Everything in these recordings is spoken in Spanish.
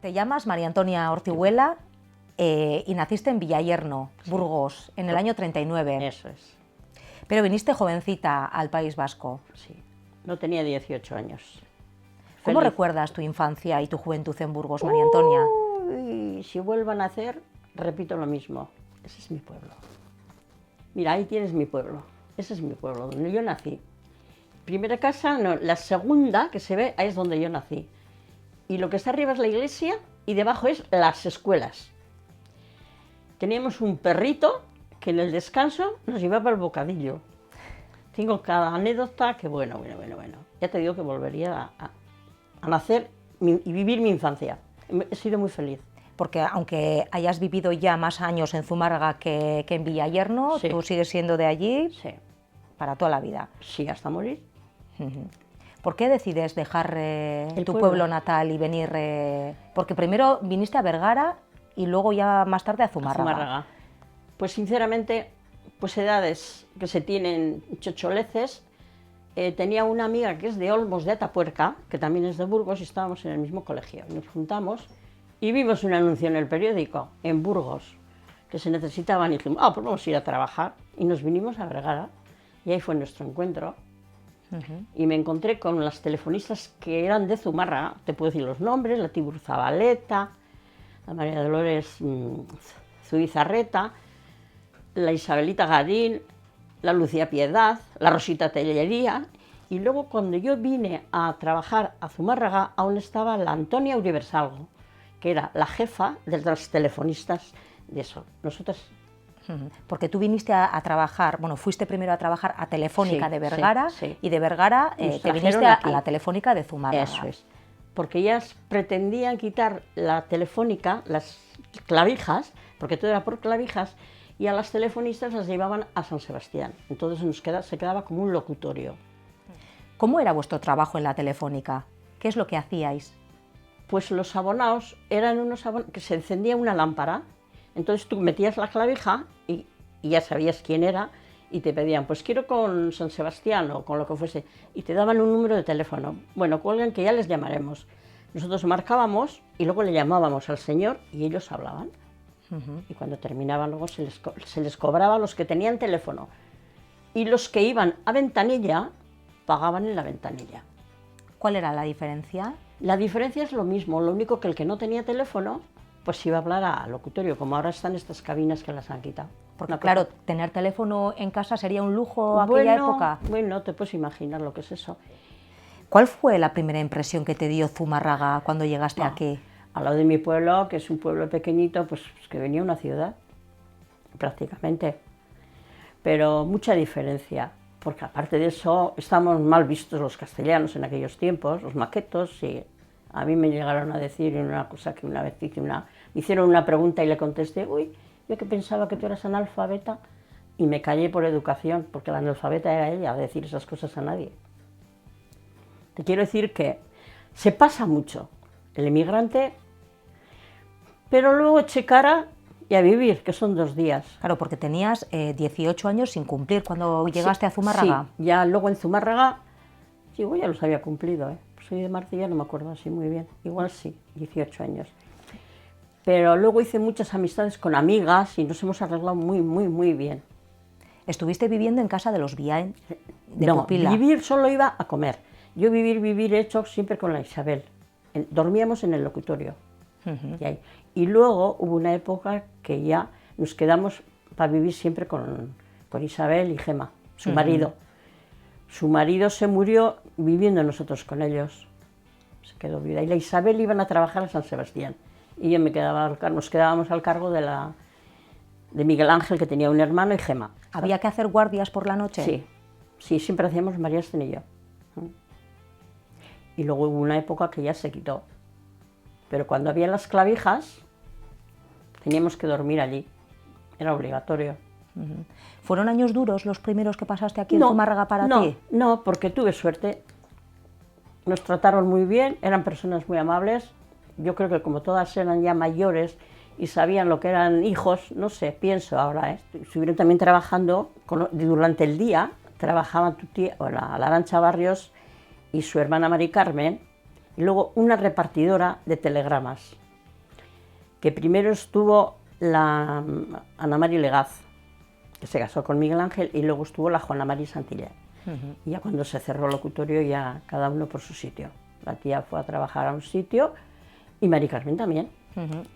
Te llamas María Antonia Ortiguela y naciste en Villayerno, Burgos, en el año 39. Eso es. Pero viniste jovencita al País Vasco. Sí, no tenía 18 años. ¿Cómo Feliz. recuerdas tu infancia y tu juventud en Burgos, María Antonia? Uy, si vuelvo a nacer, repito lo mismo. Ese es mi pueblo. Mira, ahí tienes mi pueblo. Ese es mi pueblo, donde yo nací. Primera casa, no, la segunda que se ve, ahí es donde yo nací. Y lo que está arriba es la iglesia y debajo es las escuelas. Teníamos un perrito que en el descanso nos llevaba el bocadillo. Tengo cada anécdota que bueno. Ya te digo que volvería a nacer y vivir mi infancia. He sido muy feliz. Porque aunque hayas vivido ya más años en Zumárraga que en Villayerno, Sí. tú sigues siendo de allí Sí, para toda la vida. sí, hasta morir. ¿Por qué decides dejar tu pueblo. pueblo natal y venir? Porque primero viniste a Vergara y luego ya más tarde a Zumárraga. Zumárraga. Pues sinceramente, pues edades que se tienen chocholeces. Tenía una amiga que es de Olmos de Atapuerca, que también es de Burgos, y estábamos en el mismo colegio. Nos juntamos y vimos un anuncio en el periódico, en Burgos, que se necesitaban y dijimos, pues vamos a ir a trabajar. Y nos vinimos a Vergara y ahí fue nuestro encuentro. Y me encontré con las telefonistas que eran de Zumárraga, te puedo decir los nombres, la Tibur Zabaleta, la María Dolores Zubizarreta, la Isabelita Garín, la Lucía Piedad, la Rosita Tellería. Y luego cuando yo vine a trabajar a Zumárraga, aún estaba la Antonia Uribersalgo, que era la jefa de las telefonistas de eso. Nosotros... Porque tú viniste a trabajar, bueno, fuiste primero a trabajar a Telefónica Sí, de Vergara sí. y de Vergara Nos te viniste trajeron a aquí. la Telefónica de Zumárraga. Eso es. Porque ellas pretendían quitar la telefónica, las clavijas, porque todo era por clavijas, y a las telefonistas las llevaban a San Sebastián. Entonces se quedaba como un locutorio. ¿Cómo era vuestro trabajo en la Telefónica? ¿Qué es lo que hacíais? Pues los abonados eran unos abonados que se encendía una lámpara, entonces tú metías la clavija y ya sabías quién era y te pedían, pues quiero con San Sebastián o con lo que fuese, y te daban un número de teléfono. Bueno, cuelgan que ya les llamaremos. Nosotros marcábamos y luego le llamábamos al señor y ellos hablaban. Y cuando terminaban luego se les cobraba a los que tenían teléfono. Y los que iban a ventanilla pagaban en la ventanilla. ¿Cuál era la diferencia? La diferencia es lo mismo, lo único que el que no tenía teléfono pues iba a hablar al locutorio, como ahora están estas cabinas que las han quitado. Porque claro, tener teléfono en casa sería un lujo aquella época. Bueno, te puedes imaginar lo que es eso. ¿Cuál fue la primera impresión que te dio Zumárraga cuando llegaste aquí? Al lado de mi pueblo, que es un pueblo pequeñito, pues que venía una ciudad, prácticamente. Pero mucha diferencia, porque aparte de eso, estamos mal vistos los castellanos en aquellos tiempos, los maquetos, y a mí me llegaron a decir una cosa que una vez me hicieron una pregunta y le contesté, uy, yo que pensaba que tú eras analfabeta, y me callé por educación, porque la analfabeta era ella, a decir esas cosas a nadie. Te quiero decir que se pasa mucho el emigrante, pero luego eché cara y a vivir, que son 2 días. Claro, porque tenías 18 años sin cumplir cuando llegaste a Zumárraga. Sí, ya luego en Zumárraga, digo, ya los había cumplido, ¿eh? Soy de Marcilla, no me acuerdo así muy bien. Igual sí, 18 años. Pero luego hice muchas amistades con amigas y nos hemos arreglado muy bien. ¿Estuviste viviendo en casa de los Biain de No, Pupila? vivir solo iba a comer. Yo vivir he hecho siempre con la Isabel. Dormíamos en el locutorio. Y luego hubo una época que ya nos quedamos para vivir siempre con Isabel y Gema, su marido. Su marido se murió viviendo nosotros con ellos. Se quedó viuda. Y la Isabel iban a trabajar a San Sebastián. Y yo nos quedábamos al cargo de Miguel Ángel, que tenía un hermano, y Gema. ¿Había que hacer guardias por la noche? Sí, siempre hacíamos María Estén y yo. Y luego hubo una época que ya se quitó. Pero cuando había las clavijas, teníamos que dormir allí. Era obligatorio. ¿Fueron años duros los primeros que pasaste aquí en Zumárraga para ti? No, porque tuve suerte. Nos trataron muy bien, eran personas muy amables. Yo creo que como todas eran ya mayores y sabían lo que eran hijos, no sé, pienso ahora, estuvieron también trabajando durante el día, trabajaban tu tía, la Arantxa Barrios y su hermana Mari Carmen, y luego una repartidora de telegramas. que primero estuvo la Ana Mari Legaz, que se casó con Miguel Ángel, y luego estuvo la Juana Mari Santillé. Y ya cuando se cerró el locutorio, ya cada uno por su sitio. La tía fue a trabajar a un sitio y Mari Carmen también.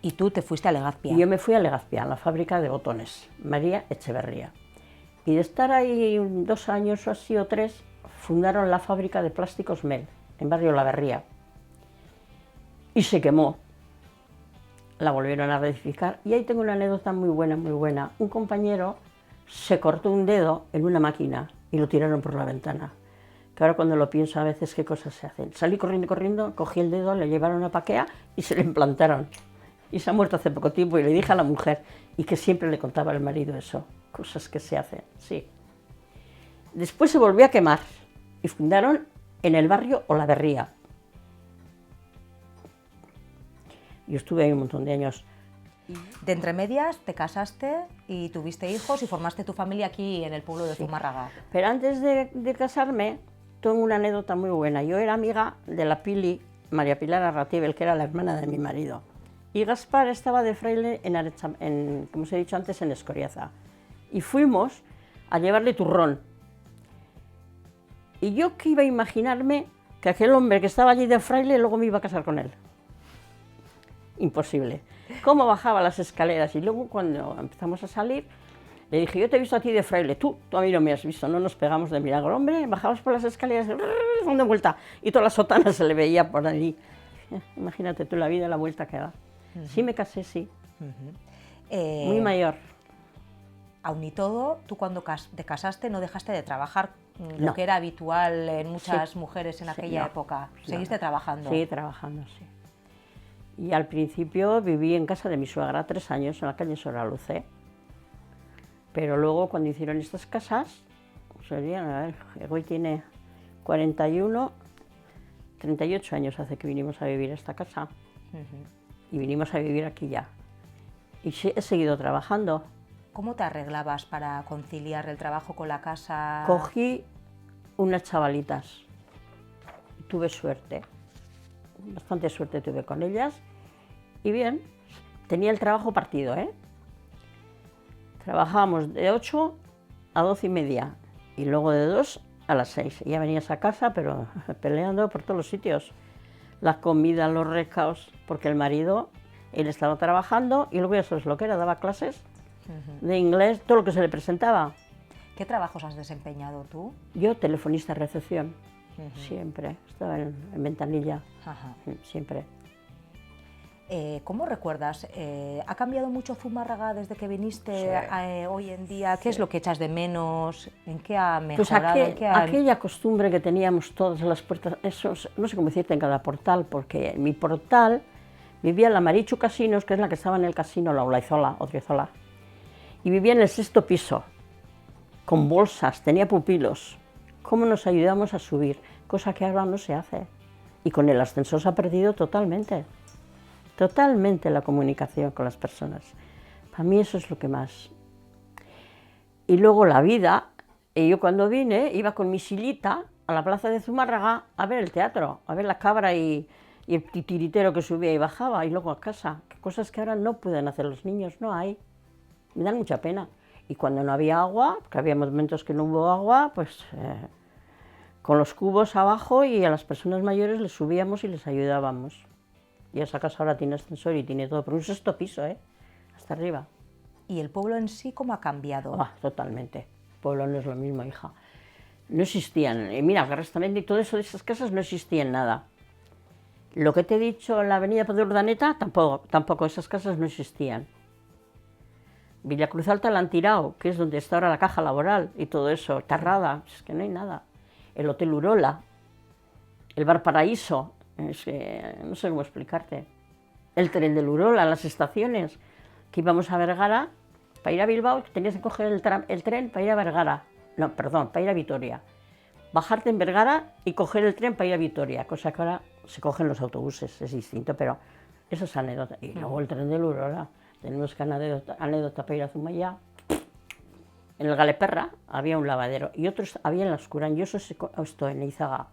Y tú te fuiste a Legazpia. Y yo me fui a Legazpia, a la fábrica de botones, María Echeverría. Y de estar ahí 2 años o así o 3, fundaron la fábrica de plásticos Mel, en barrio La Berría. Y se quemó. La volvieron a reedificar. Y ahí tengo una anécdota muy buena, muy buena. Un compañero se cortó un dedo en una máquina y lo tiraron por la ventana. Que ahora cuando lo pienso a veces qué cosas se hacen. Salí corriendo, corriendo, cogí el dedo, le llevaron a Paquea y se le implantaron. Y se ha muerto hace poco tiempo y le dije a la mujer, y que siempre le contaba al marido eso, cosas que se hacen, sí. Después se volvió a quemar y fundaron en el barrio Olaverría. Yo estuve ahí un montón de años. De entre medias te casaste y tuviste hijos y formaste tu familia aquí en el pueblo de Zumárraga. Pero antes de casarme, tengo una anécdota muy buena. Yo era amiga de la Pili, María Pilar Arratibel, que era la hermana de mi marido. Y Gaspar estaba de fraile como os he dicho antes, en Escoriaza. Y fuimos a llevarle turrón. Y yo que iba a imaginarme que aquel hombre que estaba allí de fraile luego me iba a casar con él. Imposible. Cómo bajaba las escaleras. Y luego cuando empezamos a salir, le dije, yo te he visto a ti de fraile, tú a mí no me has visto, no nos pegamos de milagro. Hombre, bajabas por las escaleras, dando vuelta, y toda la sotana se le veía por allí. Imagínate tú la vida y la vuelta que da. Sí me casé, sí. Muy mayor. Aun y todo, tú cuando te casaste no dejaste de trabajar, lo No. que era habitual en muchas mujeres en aquella época. ¿Seguiste trabajando? Sí, trabajando, sí. Y al principio viví en casa de mi suegra 3 años, en la calle Soraluce. Pero luego cuando hicieron estas casas, serían, a ver, hoy tiene 41, 38 años hace que vinimos a vivir a esta casa. Y vinimos a vivir aquí ya. Y sí, he seguido trabajando. ¿Cómo te arreglabas para conciliar el trabajo con la casa? Cogí unas chavalitas. Tuve suerte. Bastante suerte tuve con ellas. Y bien, tenía el trabajo partido, ¿eh? Trabajábamos de 8 a 12:30 y luego de 2 a las 6. Y ya venías a casa, pero peleando por todos los sitios. La comida, los recaos, porque el marido, él estaba trabajando y luego ya sabes lo que era, daba clases de inglés, todo lo que se le presentaba. ¿Qué trabajos has desempeñado tú? Yo, telefonista de recepción, siempre, estaba en Ventanilla, siempre. ¿Cómo recuerdas? ¿Ha cambiado mucho Zumárraga desde que viniste hoy en día? ¿Qué es lo que echas de menos? ¿En qué ha mejorado? Pues aquella costumbre que teníamos todas las puertas, eso, no sé cómo decirte en cada portal, porque en mi portal vivía la Marichu Casinos, que es la que estaba en el casino, la Olaizola, Odriozola, y vivía en el 6.º piso, con bolsas, tenía pupilos. ¿Cómo nos ayudamos a subir? Cosa que ahora no se hace. Y con el ascensor se ha perdido totalmente. Totalmente la comunicación con las personas. Para mí eso es lo que más. Y luego la vida, y yo cuando vine iba con mi sillita a la plaza de Zumárraga a ver el teatro, a ver la cabra y el titiritero que subía y bajaba, y luego a casa. Cosas que ahora no pueden hacer los niños, no hay. Me dan mucha pena. Y cuando no había agua, que había momentos que no hubo agua, pues con los cubos abajo y a las personas mayores les subíamos y les ayudábamos. Y esa casa ahora tiene ascensor y tiene todo, pero un 6.º piso, hasta arriba. ¿Y el pueblo en sí cómo ha cambiado? Totalmente. El pueblo no es lo mismo, hija. No existían, mira, el restaurante y todo eso de esas casas no existían nada. Lo que te he dicho, la avenida de Urdaneta, tampoco esas casas no existían. Villa Cruz Alta la han tirado, que es donde está ahora la caja laboral y todo eso, Tarrada, es que no hay nada. El Hotel Urola, el Bar Paraíso, es que no sé cómo explicarte. El tren del Urola, las estaciones, que íbamos a Vergara, para ir a Bilbao tenías que coger el tren para ir a Vergara, no, perdón, para ir a Vitoria. Bajarte en Vergara y coger el tren para ir a Vitoria, cosa que ahora se cogen los autobuses, es distinto, pero eso es anécdota. Y luego el tren del Urola, tenemos que anécdota para ir a Zumaya. En el Galeperra había un lavadero y otros había en la Oscuran, y eso esto en Eizaga,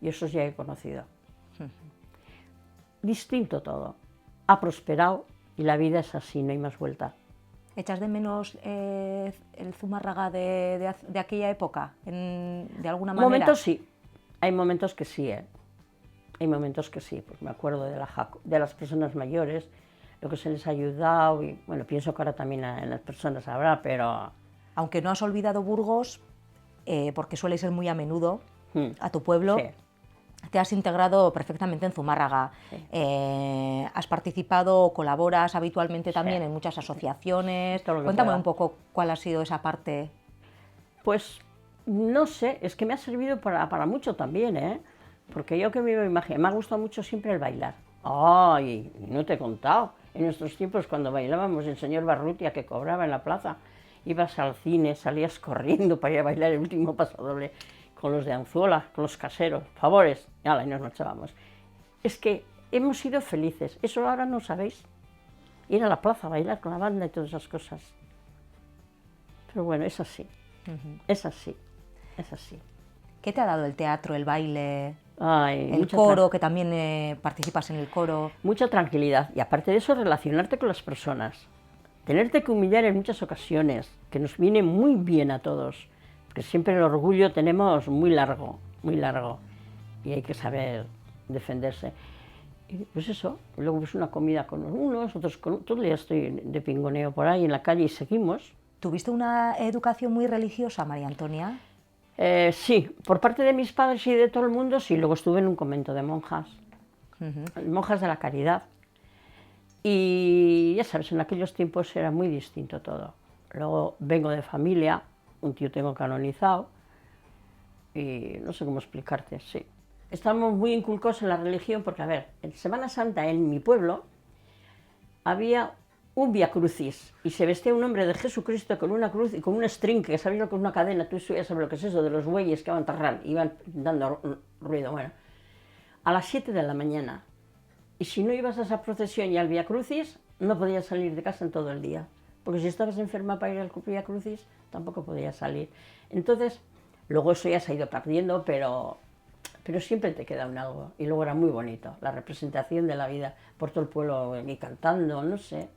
y esos ya he conocido. Distinto todo, ha prosperado Y la vida es así, no hay más vuelta. ¿Echas de menos el Zumárraga de aquella época, de alguna manera? Momentos sí, hay momentos que sí, hay momentos que sí, pues me acuerdo de las personas mayores, lo que se les ha ayudado, y bueno, pienso que ahora también en las personas habrá, pero... Aunque no has olvidado Burgos, porque suele ser muy a menudo a tu pueblo, sí. Te has integrado perfectamente en Zumárraga, Sí. Has participado, colaboras habitualmente Sí. también en muchas asociaciones. Todo lo que Cuéntame pueda. un poco cuál ha sido esa parte. Pues no sé, es que me ha servido para mucho también, ¿eh? Porque yo que me imagino, me ha gustado mucho siempre el bailar. Ay, no te he contado, en nuestros tiempos cuando bailábamos, el señor Barrutia que cobraba en la plaza, ibas al cine, salías corriendo para ir a bailar el último pasodoble con los de Anzuola, con los caseros, favores, y nos marchábamos. Es que hemos sido felices, eso ahora no sabéis. Ir a la plaza a bailar con la banda y todas esas cosas. Pero bueno, es así, es así, es así. ¿Qué te ha dado el teatro, el baile, Ay, el coro, que también participas en el coro? Mucha tranquilidad y aparte de eso relacionarte con las personas. Tenerte que humillar en muchas ocasiones, que nos viene muy bien a todos, porque siempre el orgullo tenemos muy largo y hay que saber defenderse. Y pues eso, luego pues una comida con unos, otros con otros, todo el día estoy de pingoneo por ahí en la calle y seguimos. ¿Tuviste una educación muy religiosa, María Antonia? Sí, por parte de mis padres y de todo el mundo, sí. Luego estuve en un convento de monjas, monjas de la caridad. Y ya sabes, en aquellos tiempos era muy distinto todo. Luego vengo de familia, un tío tengo canonizado, y no sé cómo explicarte, sí. Estamos muy inculcados en la religión porque, a ver, en Semana Santa en mi pueblo había un Via Crucis y se vestía un hombre de Jesucristo con una cruz y con un string, que sabéis lo que es una cadena, tú ya sabes lo que es eso, de los bueyes que iban dando ruido, bueno, a las 7 de la mañana. Y si no ibas a esa procesión y al Via Crucis, no podías salir de casa en todo el día, porque si estabas enferma para ir al Via Crucis, tampoco podías salir. Entonces, luego eso ya se ha ido perdiendo, pero siempre te queda un algo. Y luego era muy bonito, la representación de la vida por todo el pueblo y cantando, no sé.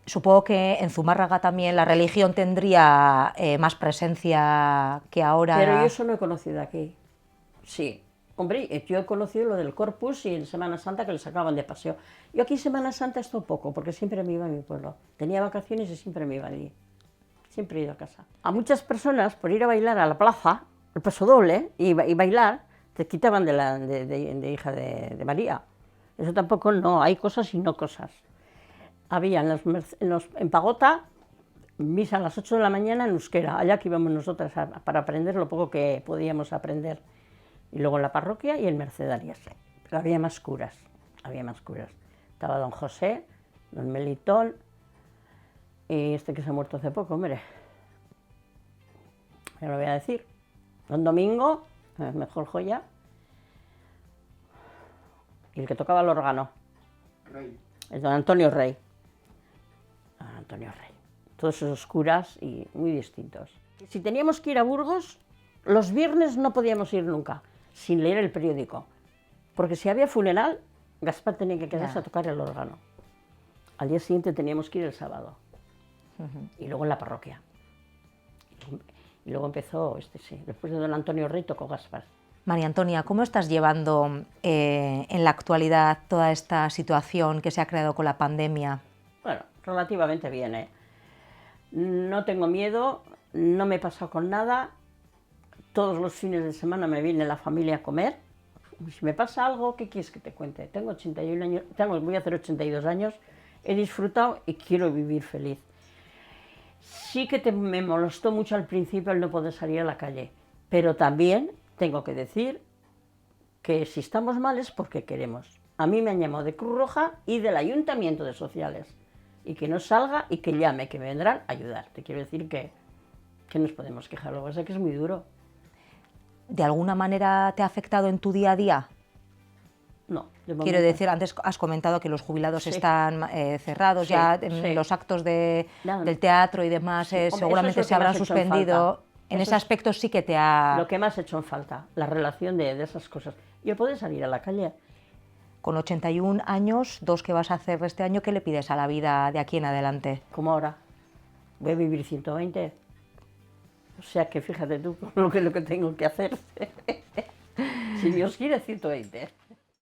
Supongo que en Zumárraga también la religión tendría más presencia que ahora. Pero yo eso no he conocido aquí. Sí, hombre, yo he conocido lo del Corpus y en Semana Santa que le sacaban de paseo. Yo aquí en Semana Santa estoy poco, porque siempre me iba a mi pueblo. Tenía vacaciones y siempre me iba allí. Siempre he ido a casa. A muchas personas, por ir a bailar a la plaza, el pasodoble, y bailar, te quitaban de hija de María. Eso tampoco, no, hay cosas y no cosas. Había en Pagota, misa a las 8 de la mañana en euskera, allá que íbamos nosotras para aprender lo poco que podíamos aprender. Y luego en la parroquia y en Mercedarias. Pero había más curas, había más curas. Estaba don José, don Melitón, y este que se ha muerto hace poco, hombre. Ya lo voy a decir. Don Domingo, mejor joya. Y el que tocaba el órgano. Rey. Es don Antonio Rey. Antonio Rey. Todos esos curas y muy distintos. Si teníamos que ir a Burgos, los viernes no podíamos ir nunca, sin leer el periódico. Porque si había funeral, Gaspar tenía que quedarse a tocar el órgano. Al día siguiente teníamos que ir el sábado. Y luego en la parroquia. Y luego empezó, después de don Antonio Rey tocó Gaspar. María Antonia, ¿cómo estás llevando en la actualidad toda esta situación que se ha creado con la pandemia? Bueno, relativamente bien, ¿eh? No tengo miedo, no me he pasado con nada. Todos los fines de semana me viene la familia a comer. Si me pasa algo, ¿qué quieres que te cuente? Tengo 81 años, voy a hacer 82 años, he disfrutado y quiero vivir feliz. Sí que me molestó mucho al principio el no poder salir a la calle, pero también tengo que decir que si estamos mal es porque queremos. A mí me han llamado de Cruz Roja y del Ayuntamiento de Sociales. Y que no salga y que llame, que me vendrán a ayudar. Te quiero decir que nos podemos quejar, lo que pasa es que es muy duro. ¿De alguna manera te ha afectado en tu día a día? No. Quiero decir, antes has comentado que los jubilados están cerrados, ya los actos del teatro y demás Hombre, seguramente se habrán suspendido. En ese aspecto sí que te ha... Lo que más he hecho en falta, la relación de esas cosas. Y el poder salir a la calle. Con 81 años, 2 que vas a hacer este año, ¿qué le pides a la vida de aquí en adelante? Como ahora, voy a vivir 120. O sea que fíjate tú lo que tengo que hacer. Si Dios quiere, 120.